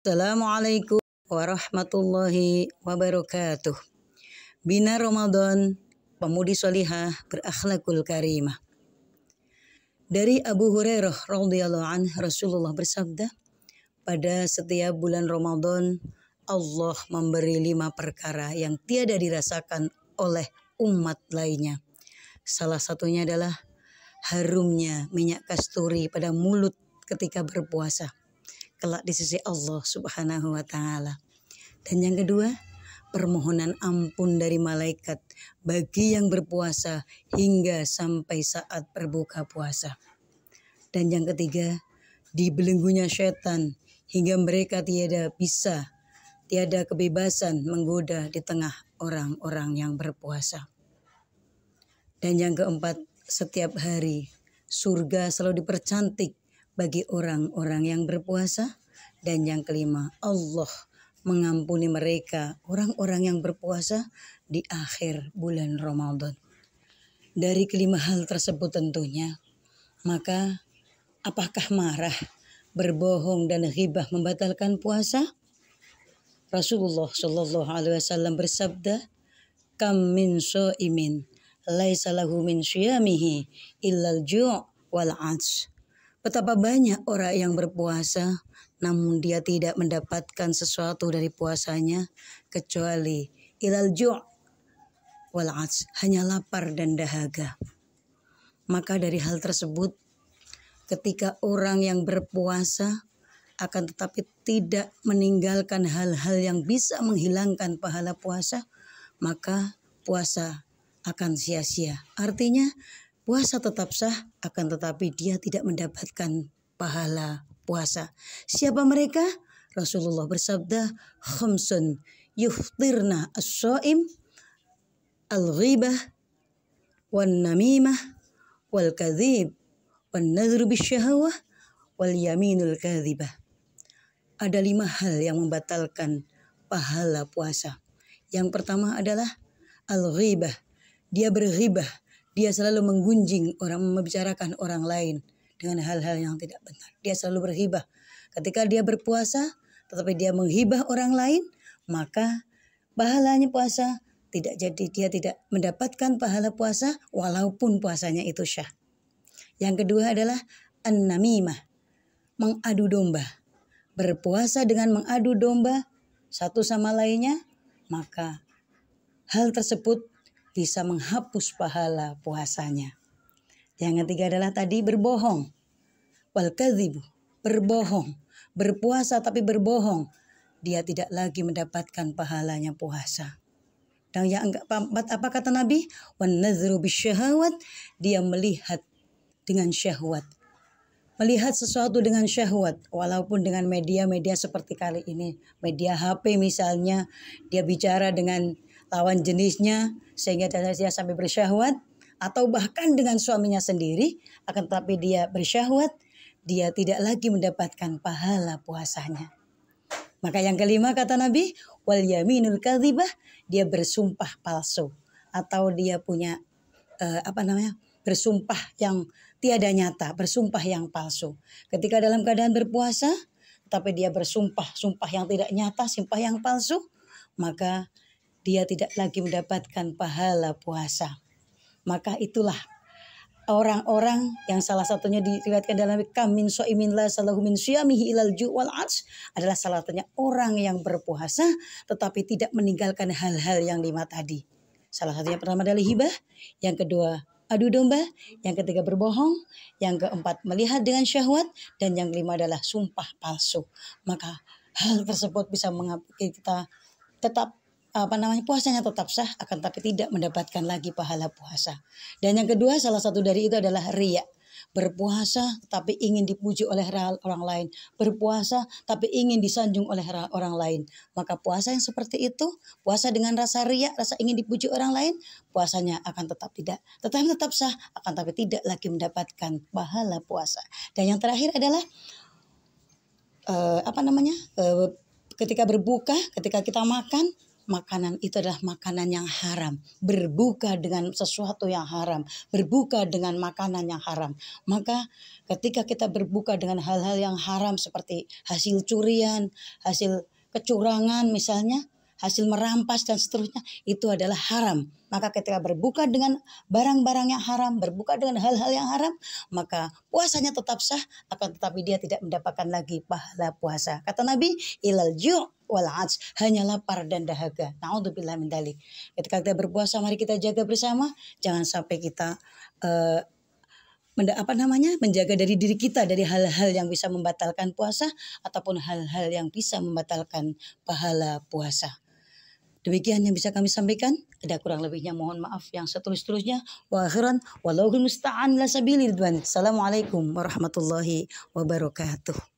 Assalamualaikum warahmatullahi wabarakatuh. Bina Ramadan, pemudi solihah berakhlakul karimah. Dari Abu Hurairah radhiyallahu anhu, Rasulullah bersabda, pada setiap bulan Ramadan Allah memberi 5 perkara yang tiada dirasakan oleh umat lainnya. Salah satunya adalah harumnya minyak kasturi pada mulut ketika berpuasa kelak di sisi Allah Subhanahu wa taala. Dan yang kedua, permohonan ampun dari malaikat bagi yang berpuasa hingga sampai saat berbuka puasa. Dan yang ketiga, dibelenggunya setan hingga mereka tiada kebebasan menggoda di tengah orang-orang yang berpuasa. Dan yang keempat, setiap hari surga selalu dipercantik bagi orang-orang yang berpuasa. Dan yang kelima, Allah mengampuni mereka, orang-orang yang berpuasa di akhir bulan Ramadan. Dari kelima hal tersebut tentunya, maka apakah marah, berbohong dan ghibah membatalkan puasa? Rasulullah Shallallahu Alaihi Wasallam bersabda, "Kam min shaimin laisa lahu min syiyamihi illal ju' wal 'atsy." Betapa banyak orang yang berpuasa namun dia tidak mendapatkan sesuatu dari puasanya kecuali ilal ju' wal 'atsy, hanya lapar dan dahaga. Maka dari hal tersebut, ketika orang yang berpuasa akan tetapi tidak meninggalkan hal-hal yang bisa menghilangkan pahala puasa, maka puasa akan sia-sia. Artinya puasa tetap sah, akan tetapi dia tidak mendapatkan pahala puasa. Siapa mereka? Rasulullah bersabda, khamsun yuftirna as-shaim al-ghibah wan namimah wal kadhib wan nadhru bisyahawah wal yaminul kadhibah. Ada 5 hal yang membatalkan pahala puasa. Yang pertama adalah al-ghibah. Dia berghibah. Dia selalu menggunjing orang, membicarakan orang lain dengan hal-hal yang tidak benar. Dia selalu berghibah. Ketika dia berpuasa, tetapi dia menghibah orang lain, maka pahalanya puasa tidak jadi. Dia tidak mendapatkan pahala puasa walaupun puasanya itu syah. Yang kedua adalah an-namimah, mengadu domba. Berpuasa dengan mengadu domba satu sama lainnya, maka hal tersebut bisa menghapus pahala puasanya. Yang ketiga adalah tadi berbohong. Wal kadhibu, berbohong. Berpuasa tapi berbohong. Dia tidak lagi mendapatkan pahalanya puasa. Dan yang keempat, apa kata Nabi? Wan nadhru bisyahawat, dia melihat dengan syahwat. Melihat sesuatu dengan syahwat, walaupun dengan media-media seperti kali ini, media HP misalnya, dia bicara dengan lawan jenisnya sehingga dia sampai bersyahwat, atau bahkan dengan suaminya sendiri, akan tetapi dia bersyahwat, dia tidak lagi mendapatkan pahala puasanya. Maka yang kelima kata Nabi, wal yaminul kadzibah, dia bersumpah palsu atau dia punya bersumpah yang tiada nyata, bersumpah yang palsu. Ketika dalam keadaan berpuasa, tapi dia sumpah yang tidak nyata, sumpah yang palsu, maka dia tidak lagi mendapatkan pahala puasa. Maka itulah orang-orang yang salah satunya diriwayatkan dalam kam min shaimin la salahu min syiyamihi ilal ju' wal 'atsy, adalah salah satunya orang yang berpuasa tetapi tidak meninggalkan hal-hal yang 5 tadi. Salah satunya pertama adalah hibah, yang kedua adu domba, yang ketiga berbohong, yang keempat melihat dengan syahwat, dan yang kelima adalah sumpah palsu. Maka hal tersebut bisa mengapa kita tetap puasanya tetap sah, akan tapi tidak mendapatkan lagi pahala puasa. Dan yang kedua, salah satu dari itu adalah riya. Berpuasa tapi ingin dipuji oleh orang lain. Berpuasa tapi ingin disanjung oleh orang lain. Maka puasa yang seperti itu, puasa dengan rasa riya, rasa ingin dipuji orang lain, puasanya akan tetap sah, akan tapi tidak lagi mendapatkan pahala puasa. Dan yang terakhir adalah ketika berbuka, ketika kita makan, makanan itu adalah makanan yang haram. Berbuka dengan sesuatu yang haram. Berbuka dengan makanan yang haram. Maka ketika kita berbuka dengan hal-hal yang haram seperti hasil curian, hasil kecurangan misalnya, hasil merampas dan seterusnya, itu adalah haram. Maka ketika berbuka dengan barang-barang yang haram, berbuka dengan hal-hal yang haram, maka puasanya tetap sah, akan tetapi dia tidak mendapatkan lagi pahala puasa. Kata Nabi, ilal ju' wal 'ats, hanya lapar dan dahaga. Naudzubillah min dzalik. Ketika kita berpuasa, mari kita jaga bersama, jangan sampai kita menjaga dari diri kita dari hal-hal yang bisa membatalkan puasa ataupun hal-hal yang bisa membatalkan pahala puasa. Demikian yang bisa kami sampaikan. Ada kurang lebihnya mohon maaf yang setulus-tulusnya. Wa akhiran wallahul musta'an la sabili ridwan. Assalamualaikum warahmatullahi wabarakatuh.